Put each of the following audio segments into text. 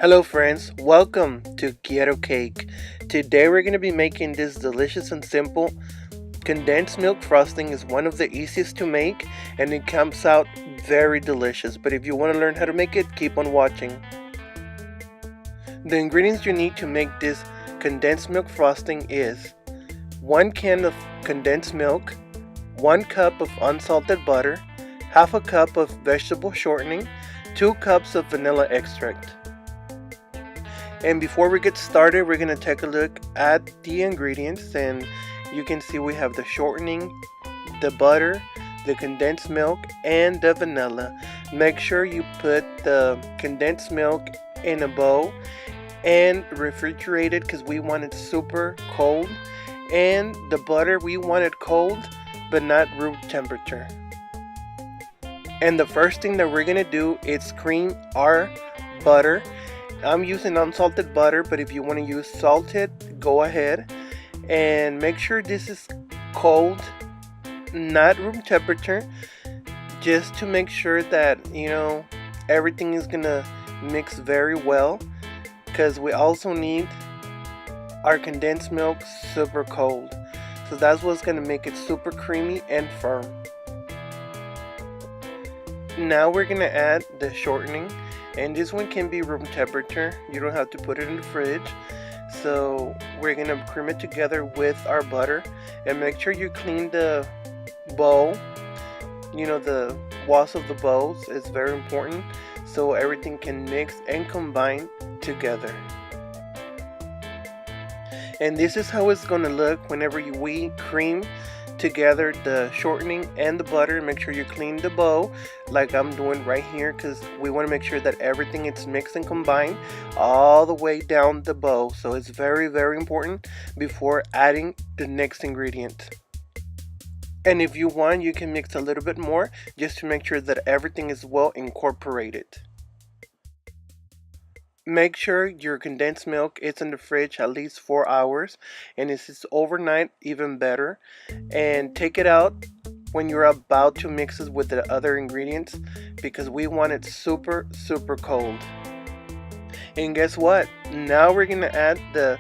Hello friends, welcome to Quiero Cake. Today we're going to be making this delicious and simple condensed milk frosting. Is one of the easiest to make and it comes out very delicious. But if you want to learn how to make it, keep on watching. The ingredients you need to make this condensed milk frosting is 1 can of condensed milk, 1 cup of unsalted butter, half a cup of vegetable shortening, 2 cups of vanilla extract. And before we get started, we're going to take a look at the ingredients, and you can see we have the shortening, the butter, the condensed milk, and the vanilla. Make sure you put the condensed milk in a bowl and refrigerate it because we want it super cold. And the butter, we want it cold but not room temperature. And the first thing that we're going to do is cream our butter. I'm using unsalted butter, but if you want to use salted, go ahead. And make sure this is cold, not room temperature, just to make sure that, everything is gonna mix very well, because we also need our condensed milk super cold. So that's what's gonna make it super creamy and firm. Now we're gonna add the shortening. And this one can be room temperature. You don't have to put it in the fridge. So we're going to cream it together with our butter. And make sure you clean the bowl. The walls of the bowls is very important. So everything can mix and combine together. And this is how it's going to look whenever we cream together the shortening and the butter. Make sure you clean the bowl like I'm doing right here, because we want to make sure that everything is mixed and combined all the way down the bowl. So it's very, very important before adding the next ingredient. And if you want, you can mix a little bit more just to make sure that everything is well incorporated. Make sure your condensed milk is in the fridge at least 4 hours, and if it's overnight, even better. And take it out when you're about to mix it with the other ingredients, because we want it super, super cold. And guess what? Now we're gonna add the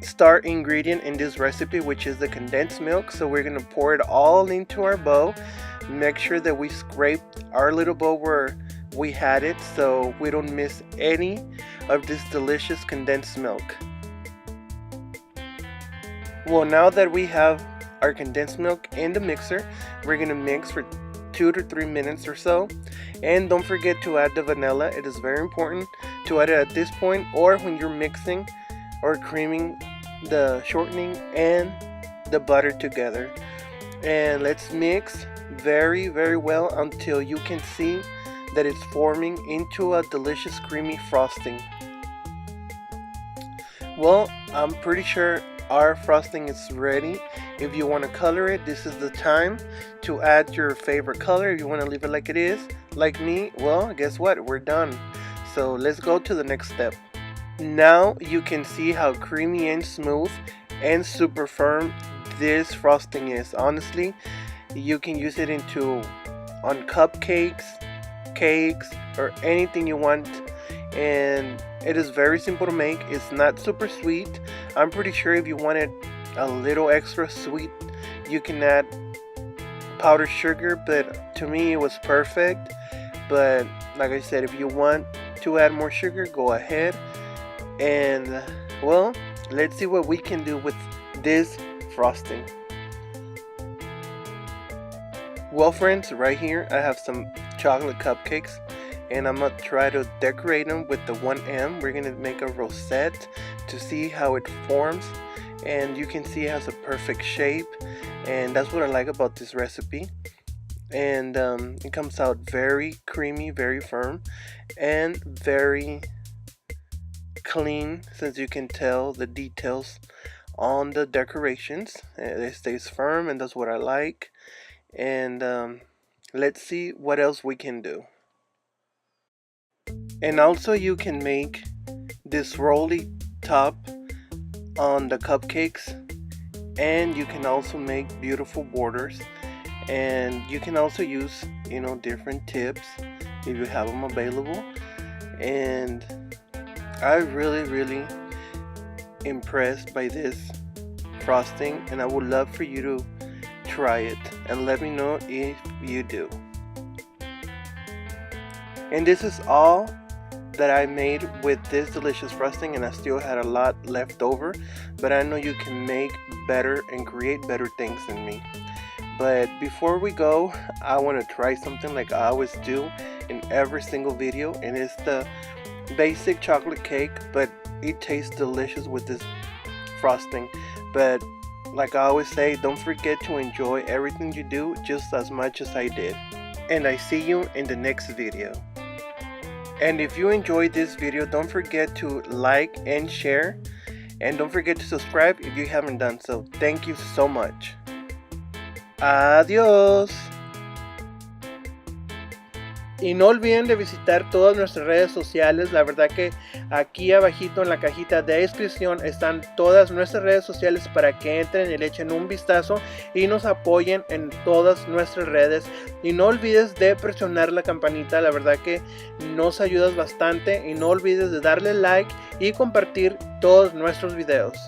star ingredient in this recipe, which is the condensed milk. So we're gonna pour it all into our bowl. Make sure that we scrape our little bowl where we had it, so we don't miss any of this delicious condensed milk. Well, now that we have our condensed milk in the mixer, we're gonna mix for 2 to 3 minutes or so. And don't forget to add the vanilla. It is very important to add it at this point, or when you're mixing or creaming the shortening and the butter together. And let's mix very, very well until you can see that it's forming into a delicious creamy frosting. Well, I'm pretty sure our frosting is ready. If you want to color it, this is the time to add your favorite color. If you want to leave it like it is, like me, well, guess what? We're done. So let's go to the next step. Now you can see how creamy and smooth and super firm this frosting is. Honestly, you can use it on cupcakes, cakes, or anything you want. And it is very simple to make. It's not super sweet. I'm pretty sure if you want it a little extra sweet, you can add powdered sugar, but to me it was perfect. But like I said, if you want to add more sugar, go ahead. And well, let's see what we can do with this frosting. Well friends, right here I have some chocolate cupcakes, and I'm gonna try to decorate them with the 1M. We're gonna make a rosette to see how it forms, and you can see it has a perfect shape, and that's what I like about this recipe. And it comes out very creamy, very firm, and very clean, since you can tell the details on the decorations. It stays firm, and that's what I like. And let's see what else we can do. And also you can make this rolly top on the cupcakes, and you can also make beautiful borders. And you can also use, different tips if you have them available. And I'm really impressed by this frosting, and I would love for you to try it and let me know if you do. And this is all that I made with this delicious frosting, and I still had a lot left over, but I know you can make better and create better things than me. But before we go, I want to try something like I always do in every single video, and it's the basic chocolate cake, but it tastes delicious with this frosting. But like I always say, don't forget to enjoy everything you do just as much as I did. And I see you in the next video. And if you enjoyed this video, don't forget to like and share, and don't forget to subscribe if you haven't done so. Thank you so much. Adiós. Y no olviden de visitar todas nuestras redes sociales. La verdad que aquí abajito en la cajita de descripción están todas nuestras redes sociales para que entren y le echen un vistazo y nos apoyen en todas nuestras redes. Y no olvides de presionar la campanita, la verdad que nos ayudas bastante. Y no olvides de darle like y compartir todos nuestros videos.